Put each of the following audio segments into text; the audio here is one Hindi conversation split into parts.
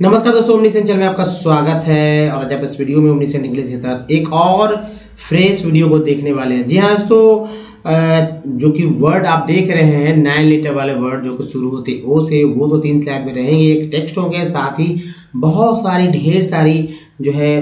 नमस्कार दोस्तों, ओमनीसेंट चैनल में आपका स्वागत है। और आज आप इस वीडियो में ओमनीसेंट इंग्लिश के तहत एक और फ्रेश वीडियो को देखने वाले हैं। जी हाँ दोस्तों, जो कि वर्ड आप देख रहे हैं 9 लेटर वाले वर्ड जो कि शुरू होते ओ से, वो तो 3 स्लाइड में रहेंगे। एक टेक्स्ट होंगे, साथ ही बहुत सारी ढेर सारी जो है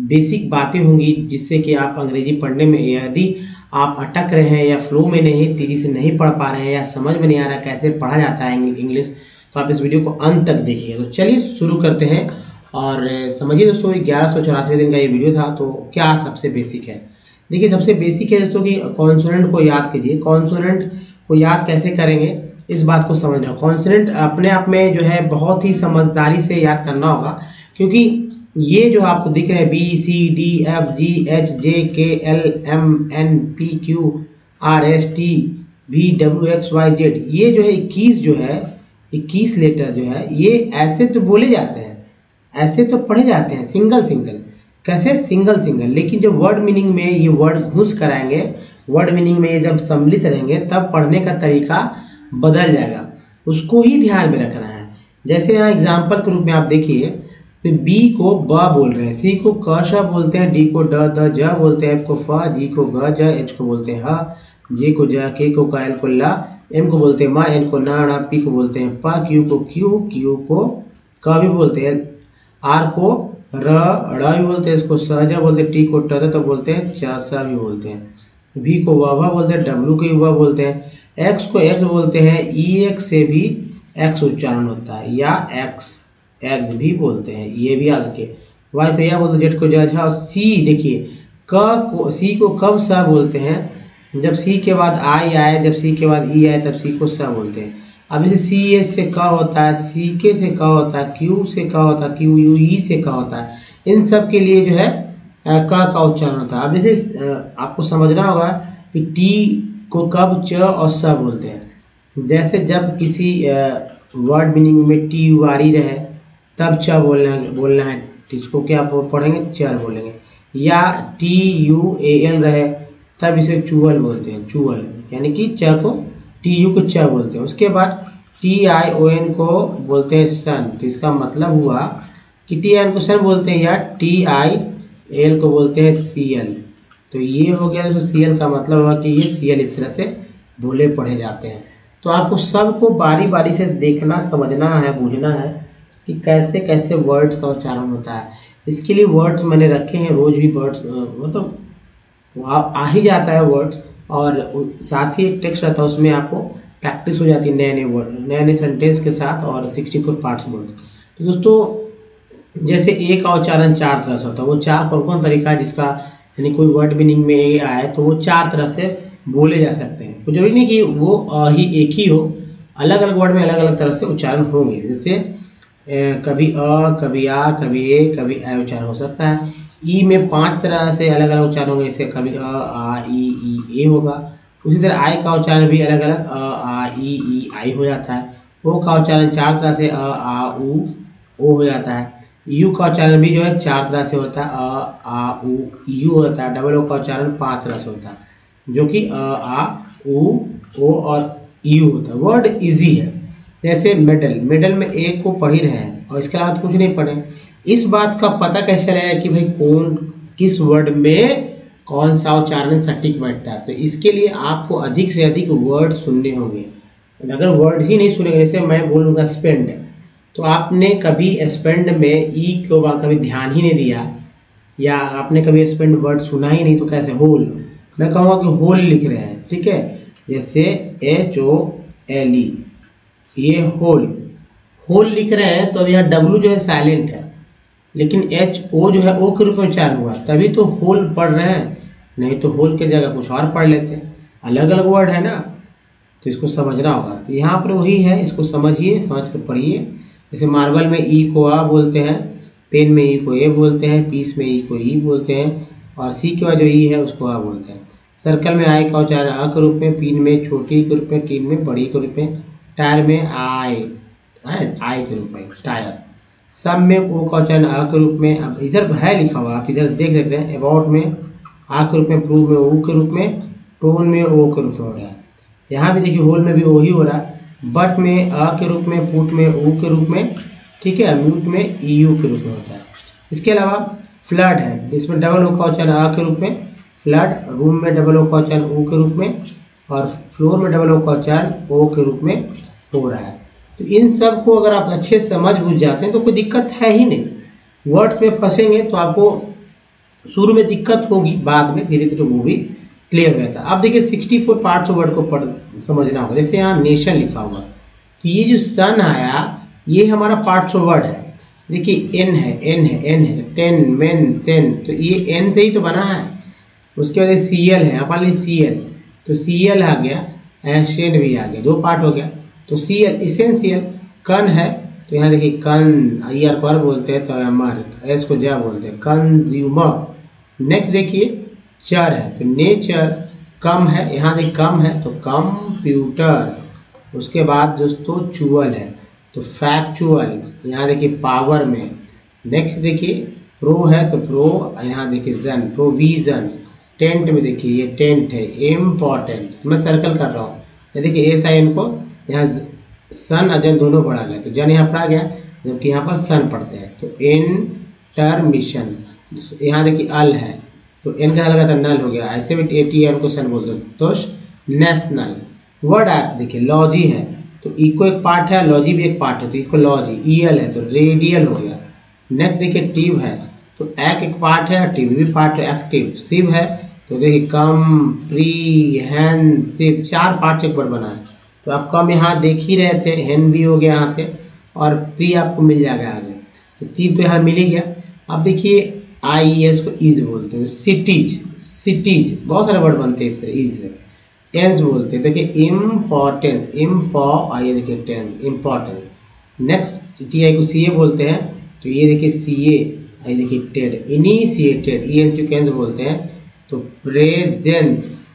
बेसिक बातें होंगी जिससे कि आप अंग्रेजी पढ़ने में, यदि आप अटक रहे हैं या फ्लो में नहीं, तेजी से नहीं पढ़ पा रहे हैं या समझ में नहीं आ रहा कैसे पढ़ा जाता है इंग्लिश, तो आप इस वीडियो को अंत तक देखिए। तो चलिए शुरू करते हैं। और समझिए दोस्तों, 1184 दिन का ये वीडियो था। तो क्या सबसे बेसिक है, देखिए सबसे बेसिक है दोस्तों कि कॉन्सोनेंट को याद कीजिए। कॉन्सोनेंट को याद कैसे करेंगे, इस बात को समझना। कॉन्सोनेंट अपने आप में जो है बहुत ही समझदारी से याद करना होगा, क्योंकि ये जो आपको दिख रहे हैं BCDFGHJKLMNPQRSTVWXYZ, ये जो है 21 जो है 21 लेटर जो है, ये ऐसे तो बोले जाते हैं, ऐसे तो पढ़े जाते हैं सिंगल सिंगल। कैसे सिंगल सिंगल, लेकिन जब वर्ड मीनिंग में ये वर्ड घुस कर आएंगे, वर्ड मीनिंग में ये जब सम्मिलित रहेंगे, तब पढ़ने का तरीका बदल जाएगा। उसको ही ध्यान में रखना है। जैसे यहाँ एग्जाम्पल के रूप में आप देखिए, तो बी को ब बोल रहे हैं, सी को क श बोलते हैं, डी को ड द ज बोलते हैं, एफ को फ, जी को ग ज, एच को बोलते हैं ह, जे को ज, के को क, एल को ला, एम को बोलते हैं मा, एन को ना णा, पी को बोलते हैं प, क्यू को क्यू, क्यू को क भी बोलते हैं, आर को र, ड़ भी बोलते हैं, इसको सहजा बोलते हैं, टी को ट तो बोलते हैं, च स भी बोलते हैं, भी को व बोलते हैं, डब्लू को व बोलते हैं, एक्स को एक्स बोलते हैं, ई एक्स से भी एक्स उच्चारण होता है, या एक्स एग भी बोलते हैं, ये भी याद रखिए। वाई को या बोलते हैं, जेड को जा झा। और सी देखिए, क को सी को कब स बोलते हैं, जब सी के बाद आई आए, जब सी के बाद ई आए, तब सी को स बोलते हैं। अब जैसे सी एस से क होता है, सी के से क होता है, क्यू से क होता है, क्यू यू ई से क होता है। इन सब के लिए जो है क का उच्चारण होता है। अब जैसे आपको समझना होगा कि टी को कब च और स बोलते हैं। जैसे जब किसी वर्ड मीनिंग में टी यू आर ई रहे, तब च बोलना है, इसको क्या आप पढ़ेंगे, चर बोलेंगे। या टी यू ए एल रहे, तब इसे चूअल बोलते हैं, चूअल, यानी कि च को टी यू को च बोलते हैं। उसके बाद टी आई ओ एन को बोलते हैं सन, तो इसका मतलब हुआ कि टी आई एन को सन बोलते हैं, या टी आई एल को बोलते हैं सी एल। तो ये हो गया दोस्तों, सी एल का मतलब हुआ कि ये सी एल इस तरह से बोले पढ़े जाते हैं। तो आपको सबको बारी बारी से देखना, समझना है, बूझना है कि कैसे कैसे वर्ड्स का उच्चारण होता है। इसके लिए वर्ड्स मैंने रखे हैं, रोज भी वर्ड्स मतलब आ ही जाता है वर्ड्स, और साथ ही एक टेक्स्ट रहता है, उसमें आपको प्रैक्टिस हो जाती है नए नए वर्ड, नए नए सेंटेंस के साथ, और 64 पार्ट्स वर्ड। तो दोस्तों, जैसे ए का उच्चारण 4 तरह से होता है। वो 4 कौन कौन तरीका है जिसका, यानी कोई वर्ड मीनिंग में ए आए तो वो 4 तरह से बोले जा सकते हैं। तो जरूरी नहीं कि वो ही एक ही हो, अलग अलग वर्ड में अलग अलग तरह से उच्चारण होंगे। जैसे कभी अ, कभी आ, कभी ए, कभी ए उच्चारण हो सकता है। ई में 5 तरह से अलग अलग उच्चारण होंगे, जैसे कभी अ, आ, ई ए होगा। उसी तरह आई का उच्चारण भी अलग अलग अ, आ, ई आई हो जाता है। ओ का उच्चारण 4 तरह से अ, आ, उ, ओ हो जाता है। यू का उच्चारण भी जो है 4 तरह से होता है, अ, आ, उ, यू होता है। डबल ओ का उच्चारण 5 तरह से होता है, जो कि अ, आ, उ, ओ और यू होता है। वर्ड इजी है। जैसे मेडल, मेडल में ए को पढ़ ही रहे हैं और इसके अलावा तो कुछ नहीं पढ़े। इस बात का पता कैसे चलेगा कि भाई कौन किस वर्ड में कौन सा उच्चारण सटीक बैठता है। तो इसके लिए आपको अधिक से अधिक वर्ड सुनने होंगे। अगर वर्ड ही नहीं सुनेंगे, जैसे मैं बोलूँगा स्पेंड, तो आपने कभी स्पेंड में ई को कभी ध्यान ही नहीं दिया, या आपने कभी स्पेंड वर्ड सुना ही नहीं, तो कैसे होल, मैं कहूँगा कि होल लिख रहे हैं, ठीक है। जैसे HOLE, ये होल, होल लिख रहे हैं, तो अब यहाँ डब्लू जो है साइलेंट है, लेकिन HO जो है ओ के रूप में उच्चारण हुआ, तभी तो होल पढ़ रहे हैं। नहीं तो होल के जगह कुछ और पढ़ लेते हैं, अलग अलग वर्ड है ना, तो इसको समझना होगा। तो यहाँ पर वही है, इसको समझिए, समझ कर पढ़िए। जैसे मार्बल में ई को आ बोलते हैं, पेन में ई को ए बोलते हैं, पीस में ई को ई बोलते हैं, और सी के बाद जो ई है उसको आ बोलते हैं। सर्कल में आई का उच्चारण अ के रूप में, पिन में छोटी के रूप में, टीन में बड़ी के रूप में, टायर में आई के रूप में टायर। सब में ओ का उच्चारण अ के रूप में। अब इधर है लिखा हुआ, आप इधर देख सकते हैं, अबाउट में आ के रूप में, प्रूव में ओ के रूप में, टोन में ओ के रूप में हो रहा है। यहाँ भी देखिए होल में भी ओ ही हो रहा है। बट में अ के रूप में, पुट में ओ के रूप में, ठीक है, म्यूट में EU के रूप में होता है। इसके अलावा फ्लड है, इसमें डबल ओ का उच्चारण आ के रूप में, फ्लड, रूम में डबल ओ का उच्चारण ऊ के रूप में, और फ्लोर में डबल ओ का उच्चारण ओ के रूप में हो रहा है। तो इन सब को अगर आप अच्छे समझ बुझ जाते हैं तो कोई दिक्कत है ही नहीं। वर्ड्स में फंसेंगे तो आपको शुरू में दिक्कत होगी, बाद में धीरे धीरे वो भी क्लियर हो जाता है। अब देखिए 64 पार्ट्स ऑफ वर्ड को पढ़ समझना होगा। जैसे यहाँ नेशन लिखा हुआ, तो ये जो सन आया ये हमारा पार्ट्स ऑफ वर्ड है। देखिए एन है, एन है, एन है, तो टेन, मेन, सेन, तो ये एन से ही तो बना है। उसके बाद CL है, अपन CL, तो CL आ गया, एशियन भी आ गया, 2 पार्ट हो गया। तो CL इसेंशियल, कन है, तो यहाँ देखिए कन, IR को बोलते हैं, तो अमर, एस को जा बोलते हैं, कंज्यूमर। नेक्स्ट देखिए चर है, तो नेचर, कम है, यहाँ देखिए कम है तो कंप्यूटर। उसके बाद दोस्तों चुअल है, तो फैक्चुअल, यहाँ देखिए पावर में। नेक्स्ट देखिए प्रो है, तो प्रो, यहाँ देखिए जन, प्रोविजन। टेंट में देखिए ये टेंट है, इम्पॉर्टेंट, मैं सर्कल कर रहा हूँ। ये देखिए SIN को यहाँ सन अजन दोनों पढ़ा गया, तो जन यहाँ पढ़ा गया, जबकि यहाँ पर सन पढ़ते हैं। तो इंटरमिशन, यहाँ देखिए अल है, तो एन का लगा था नल हो गया, ऐसे भी ATN को सन बोलते हैं। तो नेशनल। वर्ड एक्ट देखिए लॉजी है, तो इको एक पार्ट है, लॉजी भी एक पार्ट है, तो इकोलॉजी। EL है तो रेडियल हो गया। नेक्स्ट देखिए टिव है, तो एक पार्ट है, टिव भी पार्ट है, एक्टिव। सिव है, तो देखिए कम्प्रीहेंसिव, 4 पार्ट से एक वर्ड बना है। तो आप कम यहाँ देख ही रहे थे, हेन भी हो गया यहाँ से, और प्री आपको मिल जाएगा आगे। तो 3 तो यहाँ मिल ही गया। अब देखिए IES को इज बोलते हैं, सिटीज, सिटीज, बहुत सारे वर्ड बनते हैं इस तरह, इज। टेंस बोलते हैं, देखिए इम्पोर्टेंस, आइए देखिए टेंस, इम्पोर्टेंस। नेक्स्ट TI को CA बोलते हैं, तो ये देखिए CA, आइए देखिए टेड, इनिशिएटेड, ENC बोलते हैं, तो प्रेजेंस,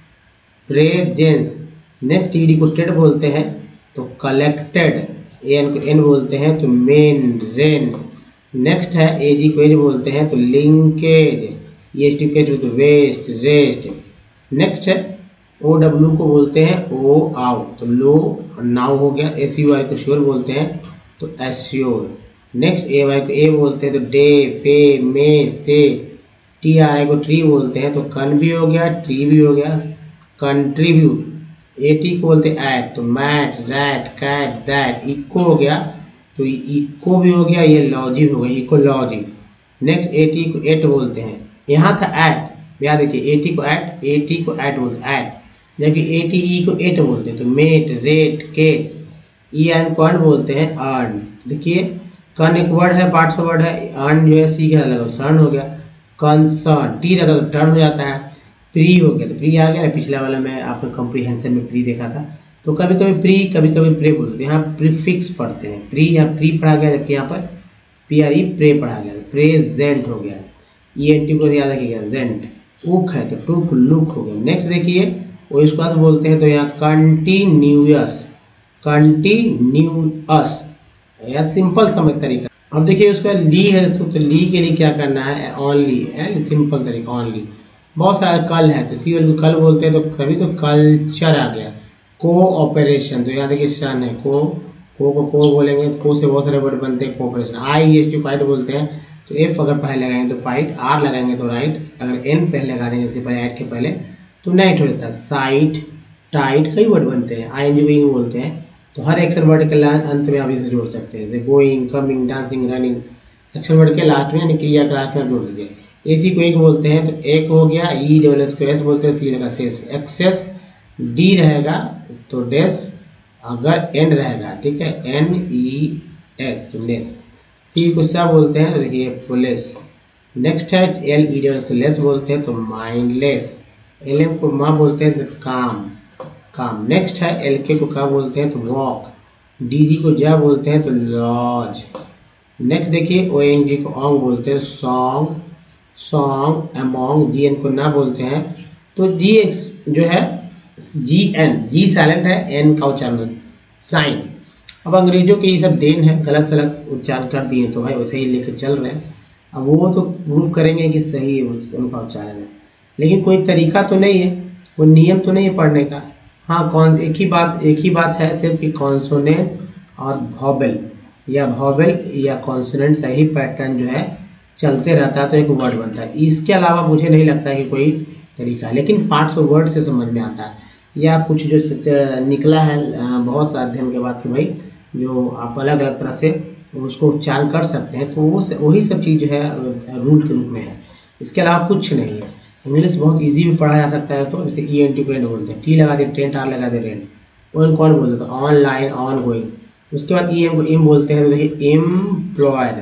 प्रेजेंस। नेक्स्ट TD को टेड बोलते हैं, तो कलेक्टेड, AN को N बोलते हैं, तो मेन, रेन। नेक्स्ट है AG को एज बोलते हैं, तो लिंकेज, EST को एज बोलते हैं, वेस्ट, रेस्ट। नेक्स्ट है OW को बोलते हैं ओ आउ, तो लो, नाउ हो गया। SUR को श्योर बोलते हैं, तो एश्योर। नेक्स्ट AY को ए बोलते हैं, तो डे, पे, मे, से। TRI को ट्री बोलते हैं, तो कन भी हो गया, ट्री भी हो गया, कंट्रीब्यूट। AT को बोलते हैं एट, तो मैट, रैट, कैट, दैट। इको हो गया, तो इको भी हो गया, ये लॉजी हो गया, इकोलॉजी। नेक्स्ट AT को एट बोलते हैं, यहाँ था एट, याद देखिए AT को एट बोलते हैं, एट, जबकि ATE को एट बोलते हैं, तो मेट, रेट, केट। EN को अर्न बोलते हैं, अर्न। देखिए कन एक वर्ड है, पार्ट्स वर्ड है, अर्न जो है सी का लगा, सर्न हो गया। कंसर्न, टी रहता तो टर्न हो जाता है। प्री हो गया, तो प्री आ गया ना, पिछला वाला में आपने कॉम्प्रीहेंशन में प्री देखा था। तो कभी कभी प्री, कभी कभी प्रे बोलते हैं, यहाँ प्रीफिक्स पढ़ते हैं। प्री या प्री पढ़ा गया, जबकि यहाँ पर PRE प्रे पढ़ा गया, प्रेजेंट हो गया। ENT को याद रखिएगा, जेंट। उक है, तो टुक, लुक हो गया। नेक्स्ट देखिए वो इसको अस बोलते हैं, तो यहाँ कंटिन्यूअस, कंटिन्यूअस, यह सिंपल समझ तरीका। अब देखिए उसका ली है दोस्तों, तो ली के लिए क्या करना है, ऑनली है, सिंपल तरीका, ऑनली। बहुत सारा कल है, तो CL को कल बोलते हैं, तो तभी तो कल्चर आ गया। कोऑपरेशन, तो यहाँ देखिए सन है, को को बोलेंगे, तो को से बहुत सारे वर्ड बनते हैं, कोऑपरेशन। IEST फाइट बोलते हैं, तो F अगर पहले लगाएंगे तो फाइट, R लगाएंगे तो राइट, अगर N पहले लगा देंगे इसके पहले, ऐड के पहले, तो नाइट हो जाता है। साइट, टाइट, कई वर्ड बनते हैं। ING गोइंग बोलते हैं, तो हर एक्शन वर्ड के अंत में आप इसे जोड़ सकते हैं, जैसे going, coming, dancing, running. Action word के लास्ट में यानी क्रिया के लास्ट में आप जोड़ दीजिए। AC को एक बोलते हैं, तो एक हो गया। ESS को एस बोलते हैं, C लगा सेस, एक्सेस। D रहेगा तो डेस, अगर N रहेगा, ठीक है, NES, तो नेस। C को सा बोलते हैं, तो देखिए पुलिस। नेक्स्ट है LES को लेस बोलते हैं, तो माइंडलेस। LM को माँ बोलते हैं, तो काम, काम। नेक्स्ट है LK को क्या बोलते हैं, तो वॉक। DG को जा बोलते हैं, तो लॉज। नेक्स्ट देखिए ONG को ऑन्ग बोलते हैं, सॉन्ग, सॉन्ग। अमोंग, GN को ना बोलते हैं, तो GX जो है GN, G साइलेंट है, N का उच्चारण साइन। अब अंग्रेजों के ये सब देन है, गलत सलत उच्चारण कर दिए तो भाई वैसे ही लेकर चल रहे हैं। अब वो तो प्रूफ करेंगे कि सही उनका उच्चारण है, लेकिन कोई तरीका तो नहीं है, वो नियम तो नहीं है पढ़ने का। हाँ, एक ही बात है सिर्फ कि कॉन्सोनेंट और वॉवेल, या वॉवेल या कॉन्सोनेंट का ही पैटर्न जो है चलते रहता है तो एक वर्ड बनता है। इसके अलावा मुझे नहीं लगता कि कोई तरीका है, लेकिन पार्ट्स ऑफ वर्ड से समझ में आता है या कुछ जो निकला है बहुत अध्ययन के बाद कि भाई जो आप अलग अलग तरह से उसको उच्चारण कर सकते हैं, तो वो वही सब चीज़ जो है रूल के रूप में है। इसके अलावा कुछ नहीं है। इंग्लिश बहुत इजी भी पढ़ा जा सकता है। तो जैसे ई एन टी को एंड बोलते हैं, टी लगा दे टेंट, आर लगा दे रेंट। ओन कौन बोलते हैं, ऑनलाइन, ऑन गोइंग। उसके बाद ई एम को इम बोलते हैं, तो देखिए एम्प्लॉयड।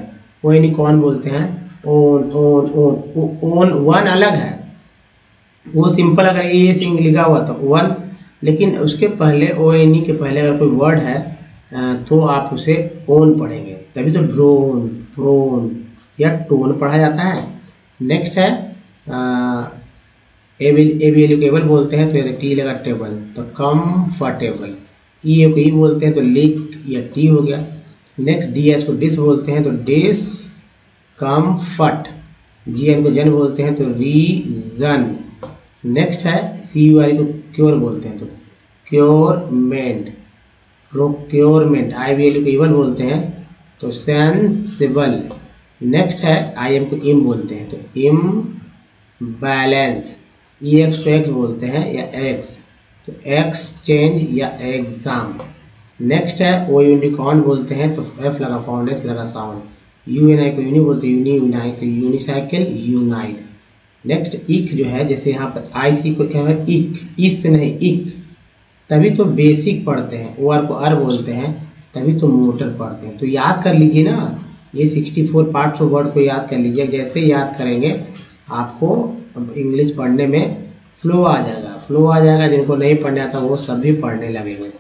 ओ एन कौन बोलते हैं, own own own own. One अलग है, वो सिंपल अगर ये सिंग लिखा हुआ तो वन, लेकिन उसके पहले ओ एन ई के पहले अगर कोई वर्ड है तो आप उसे ओन पढ़ेंगे, तभी तो ड्रोन, प्रोन या टोन पढ़ा जाता है। नेक्स्ट है एबल बोलते हैं, तो यदि टी लगा टेबल तो कम्फर्टेबल। ई को ई बोलते हैं तो लिक या टी हो गया। नेक्स्ट डी एस को डिस बोलते हैं तो डिस कम्फर्ट। जी एन को जन बोलते हैं तो रीजन। नेक्स्ट है सी वाली को क्योर बोलते हैं तो क्योरमेंट, प्रोक्योरमेंट। आई वी एल को इवन बोलते हैं तो सेंसिबल। नेक्स्ट है आई एम को इम बोलते हैं तो इम बैलेंस। ई एक्स को एक्स बोलते हैं या एक्स तो एक्सचेंज या एग्जाम। नेक्स्ट है ओ यूनिकॉर्न बोलते हैं तो एफ लगा फाउंड, एस लगा साउंड। यू एन आई को यूनि बोलते हैं, यूनाइट तो यूनिसाइकिल, यूनाइट। नेक्स्ट इक जो है, जैसे यहाँ पर आई सी को क्या है इक, इस नहीं इक, तभी तो बेसिक पढ़ते हैं। ओ आर को अर बोलते हैं, तभी तो मोटर पढ़ते हैं। तो याद कर लीजिए ना, ये 64 पार्ट्स ऑफ वर्ड को याद कर लीजिए। जैसे याद करेंगे आपको इंग्लिश पढ़ने में फ्लो आ जाएगा, फ्लो आ जाएगा। जिनको नहीं पढ़ने आता वो सभी पढ़ने लगेंगे।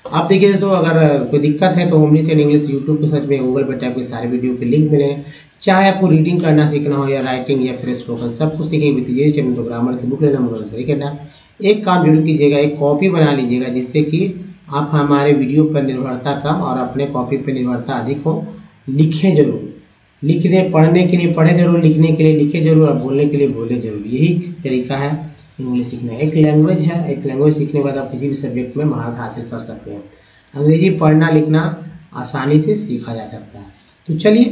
आप देखिए, तो अगर कोई दिक्कत है तो होमली से इंग्लिश यूट्यूब पे सर्च में गूगल पे टाइप के सारे वीडियो के लिंक मिलेंगे। चाहे आपको रीडिंग करना सीखना हो या राइटिंग या फिर स्पोकन, सब कुछ सीखेंगे। बीतीजे चैनल तो ग्रामर की बुक लेना मोबाइल से करना। एक काम जरूर कीजिएगा, एक कॉपी बना लीजिएगा, जिससे कि आप हमारे वीडियो पर निर्भरता कम और अपने कॉपी पर निर्भरता अधिक हो। लिखें जरूर, लिखने पढ़ने के लिए पढ़े जरूर, लिखने के लिए लिखे जरूर और बोलने के लिए बोले जरूर। यही तरीका है इंग्लिश सीखना। एक लैंग्वेज है, एक लैंग्वेज सीखने के बाद आप किसी भी सब्जेक्ट में महारत हासिल कर सकते हैं। अंग्रेजी पढ़ना लिखना आसानी से सीखा जा सकता है। तो चलिए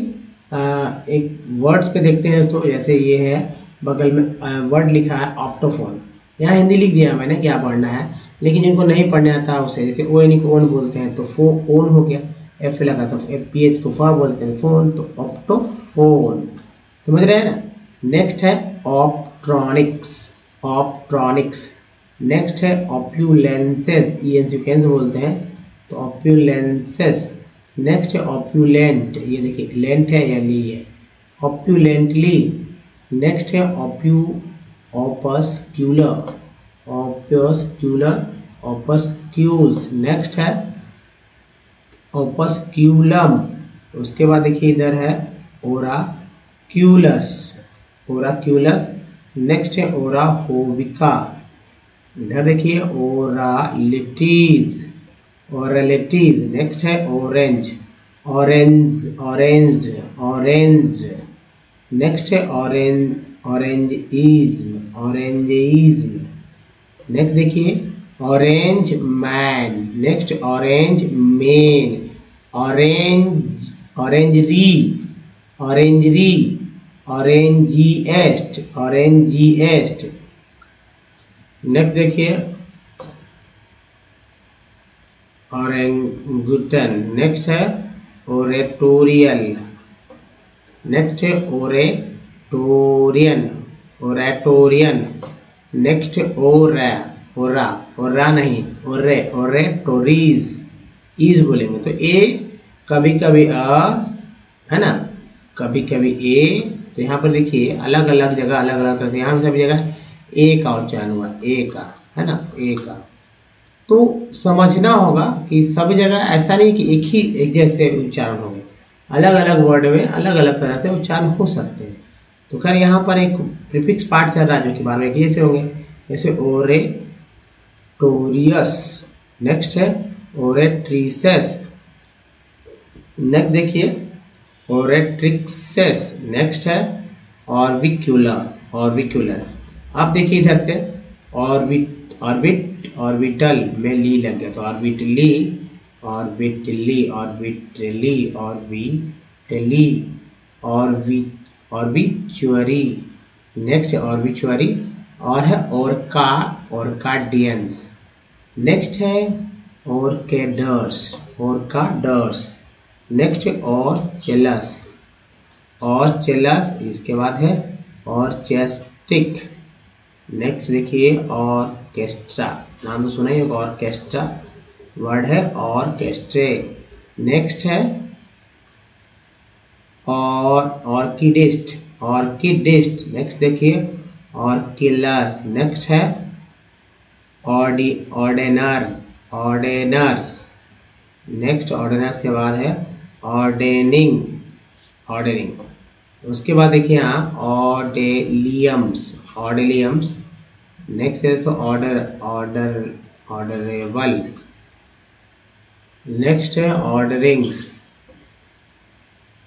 एक वर्ड्स पे देखते हैं। तो जैसे ये है, बगल में वर्ड लिखा है ऑप्टोफोन। यहाँ हिंदी लिख दिया मैंने क्या पढ़ना है, लेकिन जिनको नहीं पढ़ने आता उसे, जैसे ओ एन को ओन बोलते हैं तो फो ओन हो गया। एफ लगा तो एफ पी एच को फा बोलते हैं फोन, तो ऑप्टोफोन। समझ रहे हैं ना। नेक्स्ट है ऑप्ट्रॉनिक्स, ऑप्ट्रॉनिक्स। नेक्स्ट है ऑप्यूलेंसेस, ई एन सिक्वेंस बोलते हैं तो ऑप्यूलेंसेस। नेक्स्ट है ऑप्यूलेंट, ये देखिए लेंट है या ली है, ऑप्यूलेंटली। नेक्स्ट है ऑपस्क्यूलर, ऑपस्क्यूलर, ऑपस्क्यूल्स। नेक्स्ट है ऑपस्क्यूलम। उसके बाद देखिए इधर है ओराक्यूलस, ओराक्यूलस। नेक्स्ट है ओराहोबिका। इधर देखिए ओरालिटीज, ओरालिटीज। नेक्स्ट है orange, orange, orange, orange. Next है ऑरेंज, ऑरेंजिज्म, ऑरेंजिज्म। नेक्स्ट देखिए orange man. Next orange men, orange, orangery, orangery, orangiest, orangiest. Next देखिए ऑरेंगुटन। नेक्स्ट है ओरेटोरियल। नेक्स्ट है ओरेटोरियन, ओरेटोरियन। नेक्स्ट ओरा, ओरा, ओरा नहीं ओरे, ओरेटोरीज, ईज बोलेंगे तो ए, कभी कभी अ है ना, कभी कभी ए। तो यहाँ पर देखिए अलग अलग जगह अलग अलग तरह से, यहाँ सभी जगह ए का उच्चारण हुआ, ए का, है ना, ए का। तो समझना होगा कि सब जगह ऐसा नहीं कि एक ही एक जैसे उच्चारण होंगे, अलग अलग वर्ड में अलग अलग तरह से उच्चारण हो सकते हैं। तो खैर यहाँ पर एक प्रीफिक्स पार्ट चल रहा है जो कि बाद में कैसे होंगे, जैसे ओरेटोरियस। नेक्स्ट है ओरेट्रीसेस। नेक्स्ट देखिए ओरेट्रिक्सेस। नेक्स्ट है ऑर्बिक्यूलर, ऑर्बिक्यूलर। आप देखिए इधर से ऑर्बिट, ऑर्बिट, ऑर्बिटल में ली लग गया तो ऑर्बिटली। ऑर्बिटली, ऑर्बिटली, ऑर्बिटली, ऑर्बि ऑर्बिचुअरी। नेक्स्ट है ऑर्बिचुअरी, और है ओर्का, ओर्काडियंस। नेक्स्ट है ओर्केडर्स, ओर्काडर्स। नेक्स्ट है ऑर्चेलस, ऑर्चेलस। इसके बाद है ऑर्चेस्टिक। नेक्स्ट देखिए ऑर्केस्ट्रा, नाम तो सुना ही होगा, ऑर्केस्ट्रा वर्ड है ऑर्केस्ट्रे। नेक्स्ट है ऑर्किडिस्ट, ऑर्किडिस्ट। नेक्स्ट देखिए ऑर्किलस। नेक्स्ट है ऑर्डिनर, ऑर्डिनर्स। नेक्स्ट ऑर्डिनर्स के बाद है ऑर्डेनिंग, ऑर्डरिंग। उसके बाद देखिए यहाँ ऑर्डेलियम्स, ऑर्डेलियम्स। नेक्स्ट है तो ऑर्डरेबल। नेक्स्ट है ऑर्डरिंग्स।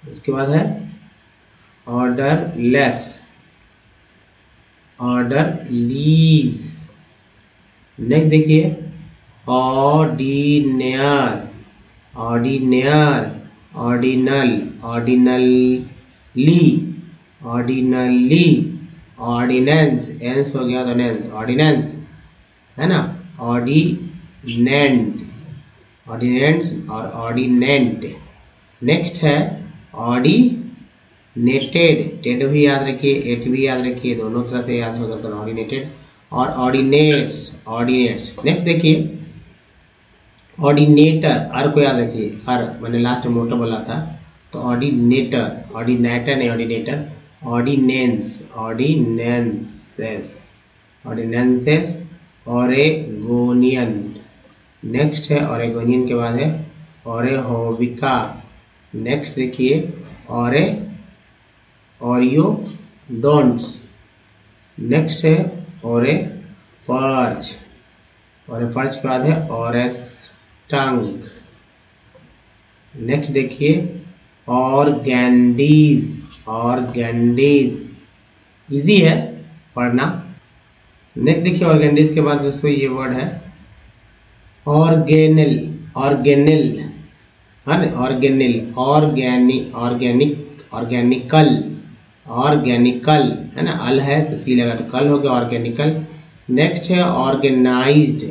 इसके बाद है ऑर्डरलेस, ऑर्डरलीज। नेक्स्ट देखिए ऑर्डिनेयर, ऑर्डिनेयर, ऑर्डिनल, ऑर्डिनली, ऑर्डिनली, ऑर्डिनेंस। एंस हो गया तो नेंस, ऑर्डिनेंस है ना, ऑर्डिनेंट्स, ऑर्डिनेंट्स और ऑर्डिनेंट। नेक्स्ट है ऑर्डिनेटेड, टेड भी याद रखिए, एट भी याद रखिए, दोनों तरह से याद हो सकता है, ऑर्डिनेटेड और ऑर्डिनेट्स, ऑर्डिनेट्स। नेक्स्ट देखिए ऑर्डिनेटर, अर को याद रखिए, अर मैंने लास्ट में मोटा बोला था, तो ऑर्डिनेटर, ऑर्डिनेटर नहीं ऑर्डिनेटर, ऑर्डिनेंस, ऑर्डिनेंसेस, ऑर्डिनेंसेस, ऑरेगोनियन। नेक्स्ट है ऑरेगोनियन के बाद है ऑरेहोबिका। नेक्स्ट देखिए ऑरियोडोंट्स। नेक्स्ट है ऑरेपर्च, ऑरेपर्च के बाद है ऑरेस्टंक। नेक्स्ट देखिए ऑर्गेंडीज, ऑर्गेंडीज इजी है पढ़ना। नेक्स्ट देखिए ऑर्गेंडीज के बाद दोस्तों ये वर्ड है ऑर्गेनिल, ऑर्गेनिल है ना, ऑर्गेनिल, ऑर्गेनिक, ऑर्गेनिक, ऑर्गेनिकल, ऑर्गेनिकल है ना, अल है तो सी लगा तो कल हो गया, ऑर्गेनिकल। नेक्स्ट है ऑर्गेनाइज्ड,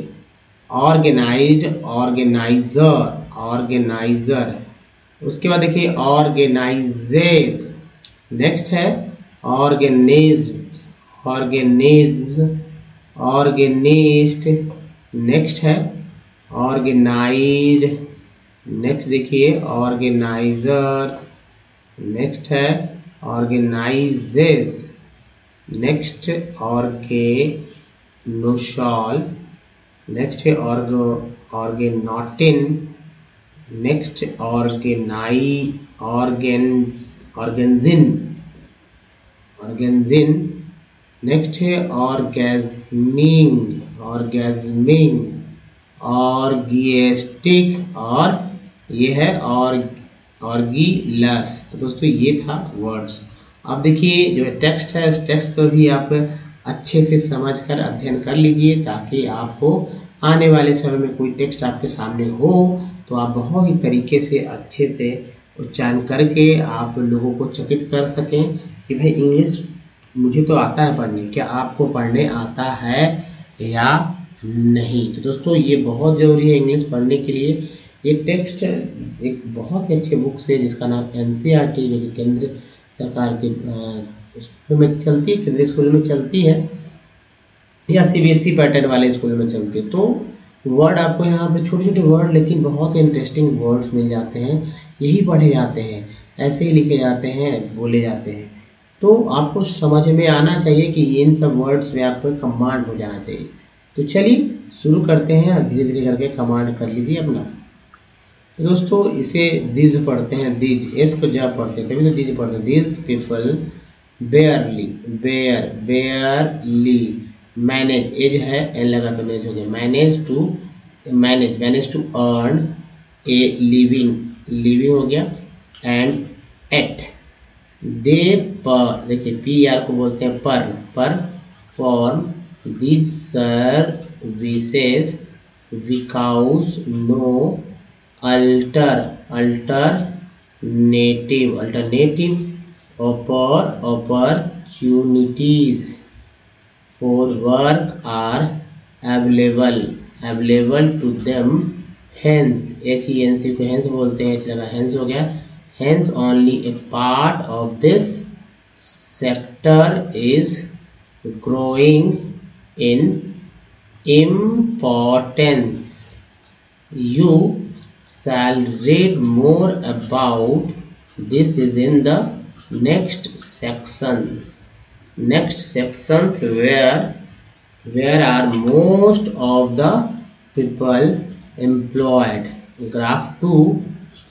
ऑर्गेनाइज्ड, ऑर्गेनाइजर, ऑर्गेनाइजर। उसके बाद देखिए ऑर्गेनाइजेज। नेक्स्ट है ऑर्गेनिज्म्स, ऑर्गेनिज्म्स, ऑर्गेनिस्ट। नेक्स्ट है ऑर्गेनाइज। नेक्स्ट देखिए ऑर्गेनाइजर। नेक्स्ट है ऑर्गेनाइजेज। नेक्स्ट ऑर्गेनोशॉल। नेक्स्ट है ऑर्गेनोटिन। नेक्स्ट ऑर्गेन्जिन, ऑर्गेन्जिन। नेक्स्ट है ऑर्गेस्मिंग, ऑर्गेस्मिंग, ऑर्गिएस्टिक और ये है ऑर्गीलस। तो दोस्तों ये था वर्ड्स। अब देखिए जो है टेक्स्ट है, इस टेक्स्ट को भी आप अच्छे से समझकर अध्ययन कर लीजिए, ताकि आपको आने वाले समय में कोई टेक्स्ट आपके सामने हो तो आप बहुत ही तरीके से अच्छे से उच्चारण करके आप लोगों को चकित कर सकें कि भाई इंग्लिश मुझे तो आता है पढ़ने, क्या आपको पढ़ने आता है या नहीं। तो दोस्तों ये बहुत ज़रूरी है इंग्लिश पढ़ने के लिए। ये टेक्स्ट एक बहुत ही अच्छे बुक से जिसका नाम NCERT, जो कि केंद्र सरकार के स्कूल में चलती है, केंद्रीय स्कूल में चलती है या CBSE पैटर्न वाले स्कूल में चलती है। तो वर्ड आपको यहाँ पे छोटे छोटे वर्ड लेकिन बहुत इंटरेस्टिंग वर्ड्स मिल जाते हैं, यही पढ़े जाते हैं, ऐसे ही लिखे जाते हैं, बोले जाते हैं। तो आपको समझ में आना चाहिए कि इन सब वर्ड्स में आपको कमांड हो जाना चाहिए। तो चलिए शुरू करते हैं, धीरे धीरे करके कमांड कर लीजिए अपना। तो दोस्तों इसे दिज पढ़ते हैं, दिज, एस को जब पढ़ते हैं तभी तो दिज पढ़ते हैं। These people barely, barely manage, एज है एन लगा तो नेज हो गया, manage to earn a living, living हो गया, एंड एट दे पर, देखिए PR को बोलते हैं पर form these services without no alternative opportunities for work are available to them, hence hence को hence बोलते हैं, चला hence हो गया, hence only a part of this sector is growing in importance. You shall read more about this is in the next sections where are most of the people employed. Graph 2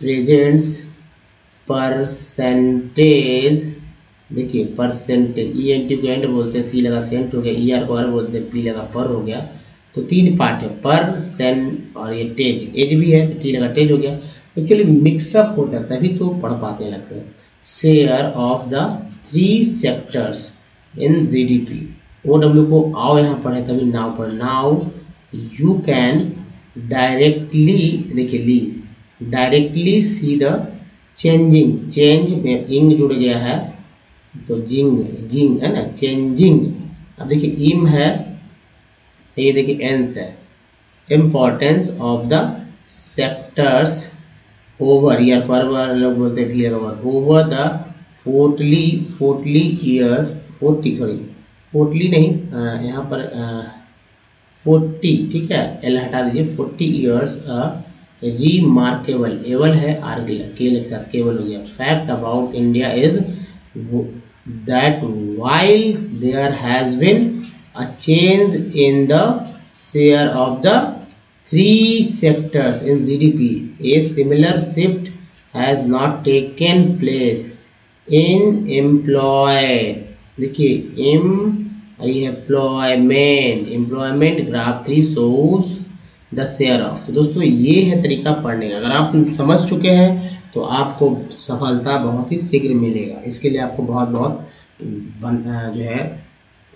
presents percentage, देखिए परसेंटेज, ई एन टी को एंड बोलते हैं, सी लगा सेंट हो गया, ई आर को आर बोलते हैं, पी लगा पर हो गया, तो 3 पार्ट है परसेंट और ये टेज, एज भी है तो टी लगा टेज हो गया। एक्चुअली मिक्सअप होता है तभी तो पढ़ पाते हैं लगता है। Share of the 3 sectors in GDP, ओ डब्ल्यू को आओ यहाँ पढ़े तभी नाउ पढ़े, नाउ यू कैन डायरेक्टली, देखिए डायरेक्टली सी द चेंज में इंग जुड़ गया है तो गिंग है ना, चेंजिंग। अब देखिए इम है, ये देखिए एंस है, importance of the sectors over, या पर लोग बोलते हैं ओवर द 40 ईयर, 40 नहीं, यहाँ पर 40, ठीक है, एल हटा दीजिए, 40 ईयर्स रिमार्केबल, एवल है आर्गिल के साथ केवल हो गया। Fact about India is that while there has been a change in the share of the 3 sectors in GDP, a similar shift has not taken place in देखिए employment graph 3 shows the share of. तो दोस्तों ये है तरीका पढ़ने का, अगर आप समझ चुके हैं तो आपको सफलता बहुत ही शीघ्र मिलेगा। इसके लिए आपको बहुत बहुत जो है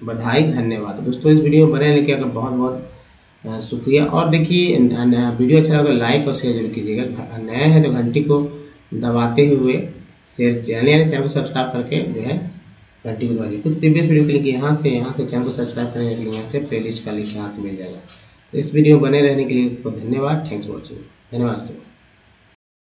बधाई, धन्यवाद। दोस्तों इस वीडियो में बने रहने के लिए बहुत बहुत शुक्रिया। और देखिए वीडियो अच्छा लगा तो लाइक और शेयर जरूर कीजिएगा, नए हैं तो घंटी को दबाते हुए शेयर, चैनल को सब्सक्राइब करके जो है घंटी को दबाइए। कुछ प्रीवियस वीडियो के लिए यहाँ से चैनल को सब्सक्राइब करने के लिए यहाँ से प्लेलिस्ट का लिंक यहाँ से मिल जाएगा। तो इस वीडियो बने रहने के लिए धन्यवाद। थैंक्स फॉर वॉचिंग, धन्यवाद दोस्तों।